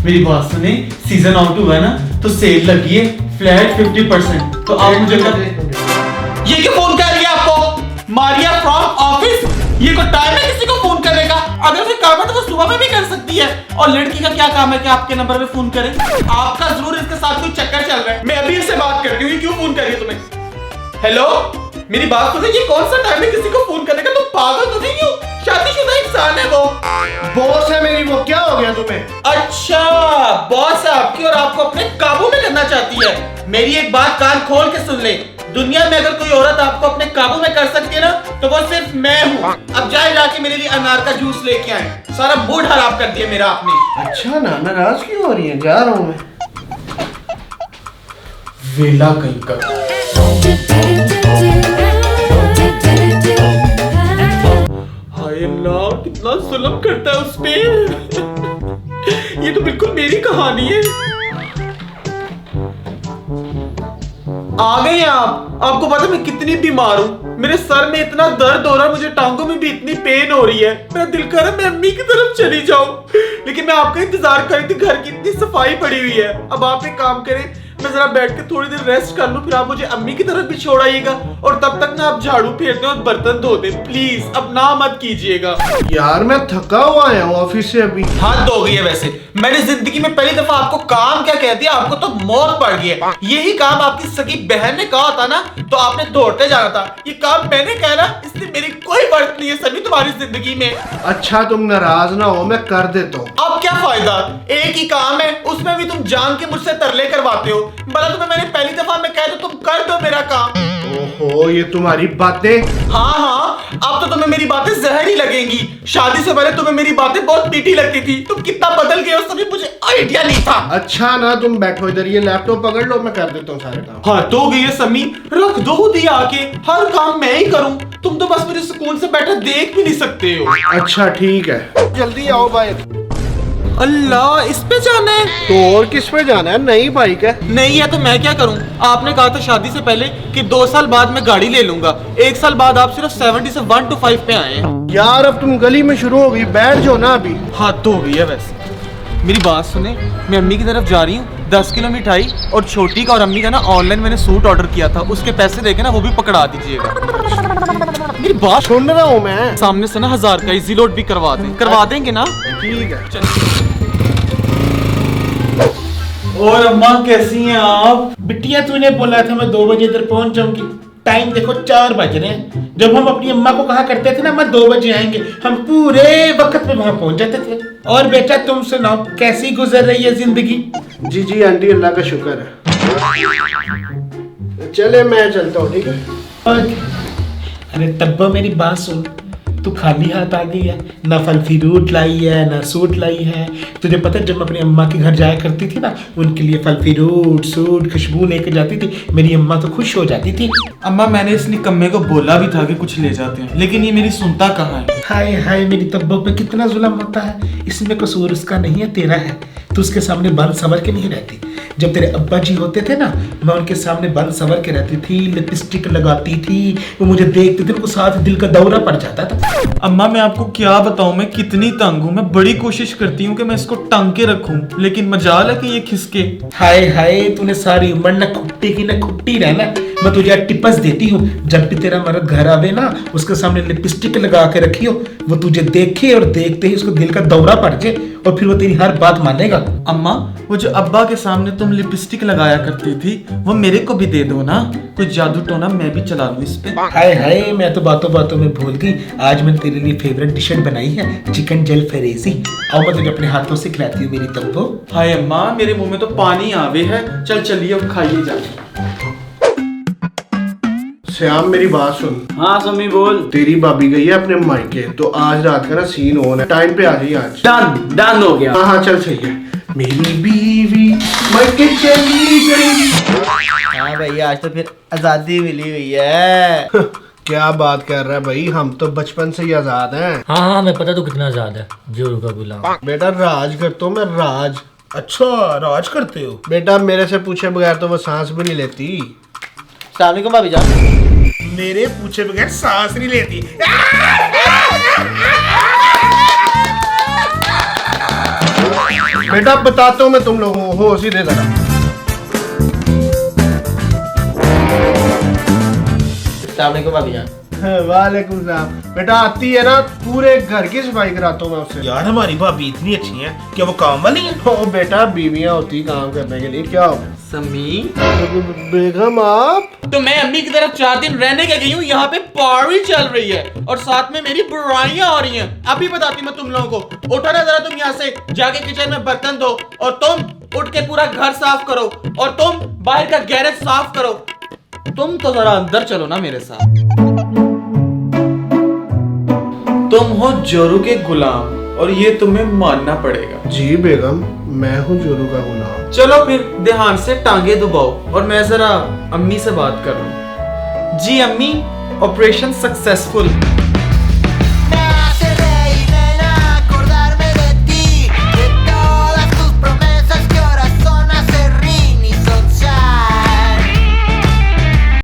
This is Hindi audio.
मेरी बात सुने, सीजन आउट हुआ है ना तो सेल लगी है फ्लैट 50%। तो आप मुझे ये क्यों फोन कर रही है आपको? मारिया फ्रॉम ऑफिस, ये कोई टाइम है किसी को फोन करने का? अगर उसे काम है तो वो सुबह में भी कर सकती है। और लड़की का क्या काम है कि आपके नंबर पे फोन करे? आपका जरूर इसके साथ कोई चक्कर चल रहा है। मैं अभी इससे बात करती हूँ, क्यों फोन कर रही है तुम्हें? हेलो, मेरी बात सुनो, ये कौन सा टाइम है किसी को फोन करने का? तुम पागल तो नहीं हो? शादीशुदा इंसान है वो। बॉस है मेरी वो, क्या हो गया तुम्हें? अच्छा, बॉस है आपकी और आपको अपने काबू में करना चाहती है। मेरी एक बात कान खोल के सुन ले, दुनिया में अगर कोई औरत आपको अपने काबू में कर सकती है ना तो वो सिर्फ मैं हूँ। अब जाके मेरे लिए अनार का जूस लेके आए। सारा मूड खराब कर दिया मेरा आपने। अच्छा ना, नाराज क्यों हो रही है? जा रहा हूँ मैं। वेला कहीं का। हाय अल्लाह, कितना जुल्म करता है उस पे। ये तो बिल्कुल मेरी कहानी है। आ गए आप? आपको पता मैं कितनी बीमार हूँ? मेरे सर में इतना दर्द हो रहा है, मुझे टांगों में भी इतनी पेन हो रही है। मेरा दिल कर रहा है मैं अम्मी की तरफ चली जाऊं, लेकिन मैं आपका इंतजार कर रही थी। घर की इतनी सफाई पड़ी हुई है। अब आप एक काम करें, मैं जरा बैठ के थोड़ी देर रेस्ट कर लूं, फिर आप मुझे अम्मी की तरफ भी छोड़ आइएगा। और तब तक ना आप झाड़ू फेरते और बर्तन धोते। प्लीज अब ना मत कीजिएगा। यार मैं थका हुआ आया हूँ ऑफिस से अभी। हद हो गई है। वैसे मैंने जिंदगी में पहली दफा आपको काम क्या कह दिया, आपको तो मौत पड़ गई है। यही काम आपकी सगी बहन ने कहा था ना तो आपने दौड़ते जाना था। ये काम मैंने कहना, इसलिए मेरी कोई वर्थ नहीं है सभी तुम्हारी जिंदगी में। अच्छा तुम नाराज ना हो, मैं कर देता हूँ। अब क्या फायदा, एक ही काम है, उसमें भी तुम जान के मुझसे तरले करवाते हो। भला तुम्हें मैंने पहली दफा मैं कह दूं तुम कर दो मेरा काम। ओहो, ये तुम्हारी बातें। हाँ, अब तो तुम्हें मेरी बातें जहर ही लगेंगी। शादी से पहले तुम्हें मेरी बातें बहुत मीठी लगती थी। तुम कितना बदल गए हो सभी मुझे आइडिया नहीं था। अच्छा ना, तुम बैठो इधर, ये लैपटॉप पकड़ लो, मैं कर देता हूँ सारे काम। हाँ तो गई है समी, रख दो दिया आके, हर काम मैं ही करूं। तुम तो बस मुझे सुकून से बैठा देख भी नहीं सकते हो। अच्छा ठीक है, जल्दी आओ भाई। अल्लाह, इस पे जाना है? तो और किस पे जाना है? नई बाइक है। नहीं है तो मैं क्या करूं? आपने कहा था शादी से पहले कि 2 साल बाद मैं गाड़ी ले लूंगा। 1 साल बाद आप सिर्फ 70 से 1 to 5 पे आए हैं। यार अब तुम गली में शुरू हो गई, बैठ जाओ ना अभी। हाँ तो भी है। वैसे मेरी बात सुने, मैं अम्मी की तरफ जा रही हूँ। 10 किलो मिठाई और छोटी का और अम्मी का ना ऑनलाइन मैंने सूट ऑर्डर किया था, उसके पैसे देके ना वो भी पकड़ा दीजिएगा। मेरी बात सुन रहा हूँ मैं। सामने से ना 1000 का इजी लोड भी करवा देंगे ना? ठीक है। और अम्मा कैसी हैं आप? बिटिया तूने बोला था मैं 2 बजे इधर पहुंच जाऊंगी। टाइम देखो 4 बज रहे हैं। जब हम अपनी अम्मा को कहा करते थे ना मैं 2 बजे आएंगे, हम पूरे वक्त पे वहां पहुंच जाते थे। और बेटा तुम सुनाओ, कैसी गुजर रही है जिंदगी? जी जी आंटी, अल्लाह का शुक्र है। चले मैं चलता हूँ, ठीक है? अरे तब्बा मेरी बात सुन, तू खाली हाथ आ गई है, ना फल फ्रूट लाई है ना सूट लाई है। तुझे पता है जब मैं अपनी अम्मा के घर जाया करती थी ना, उनके लिए फल फ्रूट सूट खुशबू लेकर जाती थी, मेरी अम्मा तो खुश हो जाती थी। अम्मा मैंने इस निकम्मे को बोला भी था कि कुछ ले जाते हैं, लेकिन ये मेरी सुनता कहाँ है। हाय हाय, मेरी तब्बा पे कितना जुल्म होता है। इसमें कसूर उसका नहीं है, तेरा है। तू उसके सामने बंद संवर के नहीं रहती। जब तेरे अब्बा जी होते थे ना, मैं उनके सामने बंद संवर के रहती थी, लिपस्टिक लगाती थी, वो मुझे देखते थे, उनको साथ दिल का दौरा पड़ जाता था। अम्मा मैं आपको क्या बताऊं, मैं कितनी तंग हूँ। मैं बड़ी कोशिश करती हूँ कि मैं इसको टांग के रखूं, लेकिन मजाल है कि ये खिसके। हाय हाय, तूने सारी उम्र न खुट्टी की न खुट्टी रहना। मैं तुझे टिप्स देती हूँ, जब भी तेरा मर्द घर आवे ना, उसके सामने लिपस्टिक लगा के रखियो। वो तुझे देखे और देखते ही उसको दिल का दौरा पड़ जाए और फिर वो तेरी हर बात मानेगा। अम्मा वो जो अब्बा के सामने तुम लिपस्टिक लगाया करती थी, वो मेरे को भी दे दो ना। कोई जादू टोना मैं भी चला लूं इस पे। हाय हाय, मैं तो बातों बातों में भूल गई। आज मैंने तेरे लिए फेवरेट डिश बनाई है, चिकन जल फरेसी। आओ मैं तुझे अपने हाथों से खिलाती हूँ मेरी तब्बो। हाय अम्मा, मेरे मुंह में तो पानी आवे है। चल चलिए अब खाइए जाके। श्याम मेरी बात सुन। हाँ समी बोल। तेरी भाभी गई है अपने मायके, तो आज रात का ना सीन ऑन है, टाइम पे आ जाइए आज। डन हो गया। हाँ हाँ चल सही है। मेरी बीवी मायके चली गई। हाँ भैया, आज तो फिर आजादी मिली हुई है। क्या बात कर रहा है भाई, हम तो बचपन से ही आजाद हैं। हाँ हाँ, हमें पता तू कितना आजाद है। जोरू का गुलाम। बेटा राज करता हूँ मैं, राज। अच्छा राज करते हो? बेटा मेरे से पूछे बगैर तो वो सांस भी नहीं लेती। सलाम अलैकुम भाभी जान। मेरे पूछे बगैर सांस नहीं लेती। बेटा बताता हूँ मैं तुम लोगों को, हो सीधे जरा। अस्सलामुअलैकुम भाभी जान। वालेकुम सलाम। बेटा आती है ना, पूरे घर की सफाई कराता हूँ मैं उससे। यार हमारी भाभी इतनी अच्छी है, क्या वो काम वाली है? ओ बेटा, बीवियां होती काम करने के लिए, क्या हो? समी बेगम आप? तो मैं अम्मी की तरफ 4 दिन रहने के गई हूँ, यहाँ पे पार्टी चल रही है और साथ में मेरी बुराइयां हो रही हैं। अभी बताती मैं तुम लोगों को। उठो ना जरा तुम यहाँ से, जाके किचन में बर्तन धो और तुम उठ के पूरा घर साफ करो और तुम बाहर का गैरेज साफ करो। तुम तो जरा अंदर चलो ना मेरे साथ। तुम हो जोरू के गुलाम और ये तुम्हें मानना पड़ेगा। जी बेगम, मैं हूँ जोरू का गुलाम। चलो फिर ध्यान से टांगे दबाओ और मैं जरा अम्मी से बात कर लूं। जी अम्मी, ऑपरेशन सक्सेसफुल।